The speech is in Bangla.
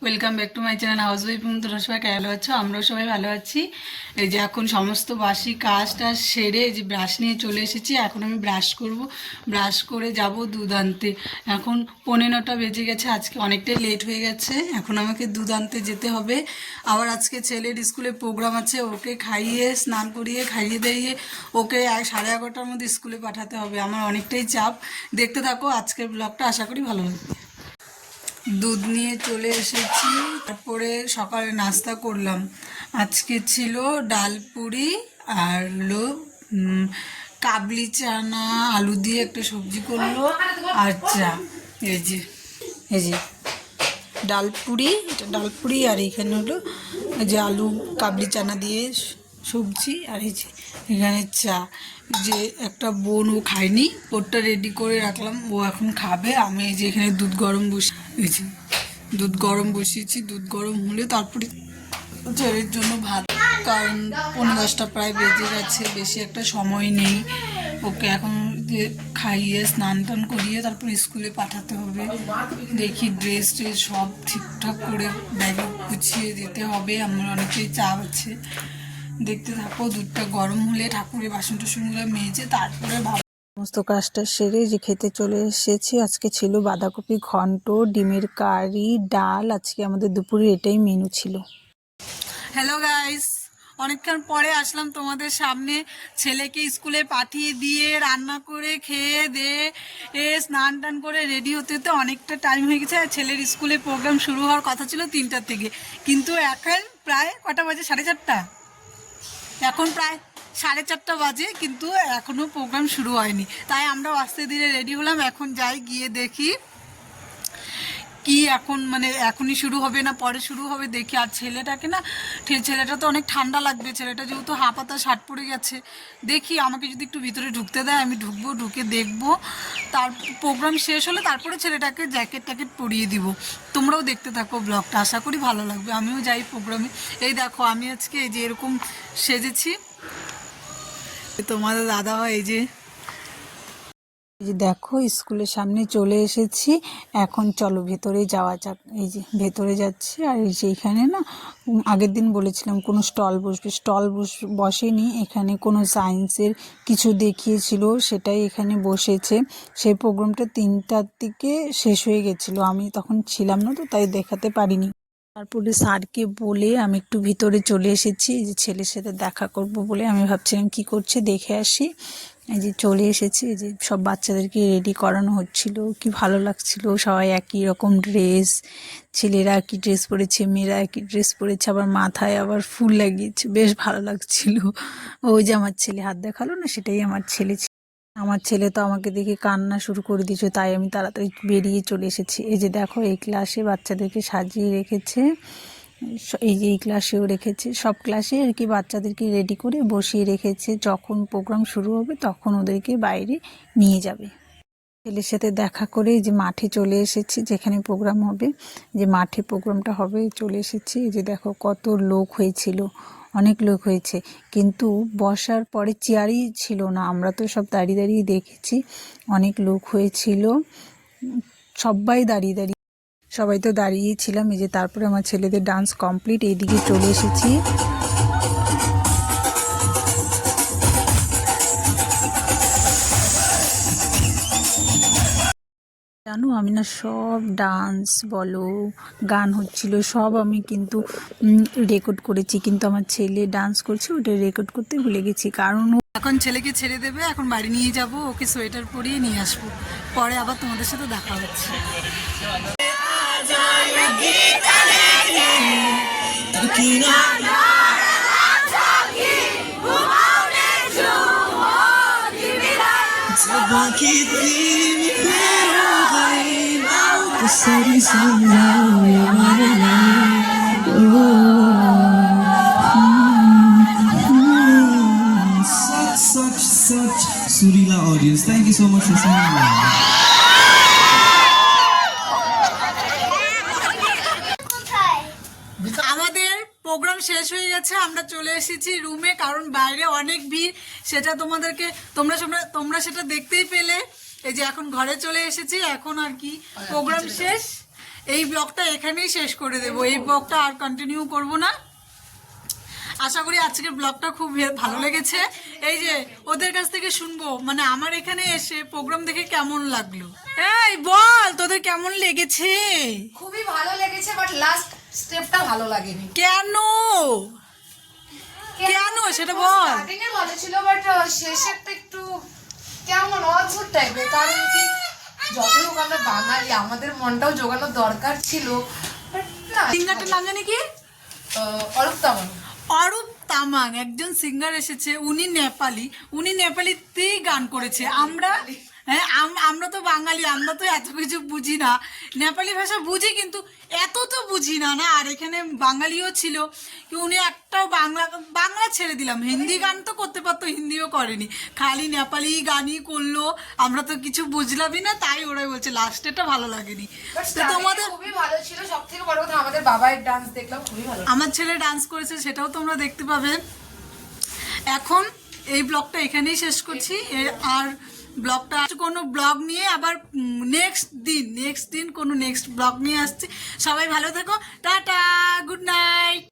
Welcome back to my channel house wife. তোমরা সবাই ভালো আছো? আমরাও সবাই ভালো আছি। এই যে এখন সমস্ত বাসি কাজটা সেরে এই যে ব্রাশ নিয়ে চলে এসেছি। এখন আমি ব্রাশ করব, ব্রাশ করে যাব দুধ আনতে। এখন 9:15 বেজে গেছে, আজকে অনেকটাই লেট হয়ে গেছে। এখন আমাকে দুধ আনতে যেতে হবে। আবার আজকে ছেলের স্কুলে প্রোগ্রাম আছে, ওকে খাইয়ে স্নান করিয়ে খাইয়ে দিয়ে ওকে 11:30টার মধ্যে স্কুলে পাঠাতে হবে। আমার অনেকটাই চাপ। দেখতে থাকো আজকের ব্লগটা, আশা করি ভালো লাগবে। দুধ নিয়ে চলে এসেছি, তারপরে সকালে নাস্তা করলাম। আজকে ছিল ডাল পুরি আর হলো কাবলি চানা আলু দিয়ে একটা সবজি করলো আর চা। এই যে এই যে ডাল পুরি, এটা ডাল পুরি, আর এখানে হলো এই যে আলু কাবলি চানা দিয়ে সবজি, আর এই যে এখানে চা। যে একটা বোন ও খায়নি, ওরটা রেডি করে রাখলাম, ও এখন খাবে। আমি এই যে এখানে দুধ গরম বসিয়েছি, দুধ গরম বসিয়েছি। দুধ গরম হলে তারপরে ছেলের জন্য ভাত, কারণ 9:10 প্রায় বেজে গেছে, বেশি একটা সময় নেই। ওকে এখন যে খাইয়ে স্নান টান করিয়ে তারপর স্কুলে পাঠাতে হবে। দেখি ড্রেস ট্রেস সব ঠিকঠাক করে ব্যাগে গুছিয়ে দিতে হবে। আমার অনেকটাই চাপ আছে। দেখতে থাকো। দুধটা গরম হলে ঠাকুরের বাসন টাসনগুলো মেজে তারপরে সমস্ত কাজটা সেরে যে খেতে চলে এসেছি। আজকে ছিল বাঁধাকপি ঘন্ট, ডিমের কারি, ডাল। আজকে আমাদের দুপুরে এটাই মেনু ছিল। হ্যালো গাইস, অনেকক্ষণ পরে আসলাম তোমাদের সামনে। ছেলেকে স্কুলে পাঠিয়ে দিয়ে রান্না করে খেয়ে দিয়ে স্নান টান করে রেডি হতে হতে অনেকটা টাইম হয়ে গেছে। আর ছেলের স্কুলে প্রোগ্রাম শুরু হওয়ার কথা ছিল 3টার থেকে, কিন্তু এখন প্রায় কটা বাজে? 4:30। এখন প্রায় 4:30 বাজে, কিন্তু এখনও প্রোগ্রাম শুরু হয়নি। তাই আমরা আস্তে ধীরে রেডি হলাম। এখন যাই, গিয়ে দেখি কি এখন মানে এখনই শুরু হবে না পরে শুরু হবে, দেখি। আর ছেলেটাকে না, ছেলেটা তো অনেক ঠান্ডা লাগবে, ছেলেটা যেহেতু হাঁপাতা শার্ট পরে গেছে। দেখি আমাকে যদি একটু ভিতরে ঢুকতে দেয় আমি ঢুকবো, ঢুকে দেখবো। তার প্রোগ্রাম শেষ হলে তারপরে ছেলেটাকে জ্যাকেট ট্যাকেট পরিয়ে দিব। তোমরাও দেখতে থাকো ব্লগটা, আশা করি ভালো লাগবে। আমিও যাই প্রোগ্রামে। এই দেখো আমি আজকে এই যে এরকম সেজেছি। তোমাদের দাদা হয় এই যে দেখো স্কুলের সামনে চলে এসেছি। এখন চলো ভেতরে যাওয়া যাক। এই যে ভেতরে যাচ্ছি। আর এই যে এখানে না আগের দিন বলেছিলাম কোনো স্টল বসবে, বসেনি। এখানে কোনো সায়েন্সের কিছু দেখিয়েছিল, সেটাই এখানে বসেছে। সেই প্রোগ্রামটা 3টার দিকে শেষ হয়ে গেছিলো, আমি তখন ছিলাম না, তো তাই দেখাতে পারিনি। তারপরে স্যারকে বলে আমি একটু ভিতরে চলে এসেছি। এই যে ছেলের সাথে দেখা করব বলে আমি ভাবছিলাম কি করছে দেখে আসি। এই যে চলে এসেছি। এই যে সব বাচ্চাদেরকে রেডি করানো হচ্ছিল, কি ভালো লাগছিল। সবাই একই রকম ড্রেস, ছেলেরা একই ড্রেস পরেছে, মেয়েরা একই ড্রেস পরেছে, আবার মাথায় আবার ফুল লাগিয়েছে, বেশ ভালো লাগছিল। ওই যে আমার ছেলে হাত দেখালো না, সেটাই আমার ছেলে। আমার ছেলে তো আমাকে দেখে কান্না শুরু করে দিয়েছে, তাই আমি তাড়াতাড়ি বেরিয়ে চলে এসেছি। এই যে দেখো এই ক্লাসে বাচ্চাদেরকে সাজিয়ে রেখেছে। এই যে এই ক্লাসেও রেখেছে, সব ক্লাসে আর কি বাচ্চাদেরকে রেডি করে বসিয়ে রেখেছে। যখন প্রোগ্রাম শুরু হবে তখন ওদেরকে বাইরে নিয়ে যাবে। ছেলের সাথে দেখা করে যে মাঠে চলে এসেছি, যেখানে প্রোগ্রাম হবে, যে মাঠে প্রোগ্রামটা হবে চলে এসেছি। এই যে দেখো কত লোক হয়েছিল, অনেক লোক হয়েছে, কিন্তু বসার পরে চেয়ারই ছিল না। আমরা তো সব দাঁড়িয়ে দাঁড়িয়ে দেখেছি, অনেক লোক হয়েছিল, সবাই দাঁড়িয়ে দাঁড়িয়ে, সবাই তো দাঁড়িয়েই ছিলাম। এই যে তারপরে আমার ছেলেদের ডান্স কমপ্লিট, এইদিকে চলে এসেছি। জানো আমি না সব ডান্স বলো, গান হচ্ছিল, সব আমি কিন্তু রেকর্ড করেছি, কিন্তু আমার ছেলে ডান্স করছে ওটা রেকর্ড করতে ভুলে গেছি। কারণ এখন ছেলেকে ছেড়ে দেবে, এখন বাড়ি নিয়ে যাব, ওকে সোয়েটার পরিয়ে নিয়ে আসবো, পরে আবার তোমাদের সাথে দেখা হচ্ছে। Such Surila audience. Thank you so much for singing that. আমাদের প্রোগ্রাম শেষ হয়ে গেছে, আমরা চলে এসেছি রুমে, কারণ বাইরে অনেক ভিড়। সেটা তোমাদেরকে তোমরা সেটা দেখতেই পেলে। এই যে এখন ঘরে চলে এসেছি, এখন আর কি প্রোগ্রাম শেষ। এই ব্লগটা এখানেই শেষ করে দেবো, এই ব্লগটা আর কন্টিনিউ করব না। আশা করি আজকের ব্লগটা খুব ভালো লেগেছে। এই যে ওদের কাছ থেকে শুনবো, মানে আমার এখানে এসে প্রোগ্রাম দেখে কেমন লাগলো। এই বল তোদের কেমন লেগেছে? খুবই ভালো লেগেছে, বাট লাস্ট স্টেপটা ভালো লাগেনি। কেন কেন সেটা বল। স্টার্টিং এ ভালো ছিল, বাট শেষেরটা একটু কেমন অদ্ভুত টাইপের। কারণ কি, যতই হোক আমরা বাঙালি, আমাদের মনটাও জোগানোর দরকার ছিল। But না, সিঙ্গারটার নাম জানি কি? অরূপ তামাং। অরূপ তামাং একজন সিঙ্গার এসেছে, উনি নেপালি, উনি নেপালিতেই গান করেছে। আমরা তো বাঙালি, আমরা তো এত কিছু বুঝি না, নেপালি ভাষা বুঝি কিন্তু এত তো বুঝি না না। আর এখানে বাঙালিও ছিল, কি উনি একটাও বাংলা ছেড়ে দিলাম, হিন্দি গান তো করতে পারতো, হিন্দিও করেনি, খালি নেপালি গানই করলো। আমরা তো কিছু বুঝলামই না, তাই ওরাই বলছে লাস্টেটা ভালো লাগেনি। But তো starting এ তোমাদের, খুবই ভালো ছিল। সব থেকে বড় কথা, আমাদের বাবার ডান্স দেখলাম, খুবই ভালো। আমার ছেলে ডান্স করেছে, সেটাও তোমরা দেখতে পাবে। এখন এই ব্লগটা এখানেই শেষ করছি। আর ব্লগটা কোনো ব্লগ নিয়ে আবার নেক্সট দিন কোনো নেক্সট ব্লগ নিয়ে আসছি। সবাই ভালো থেকো, টাটা, গুড নাইট।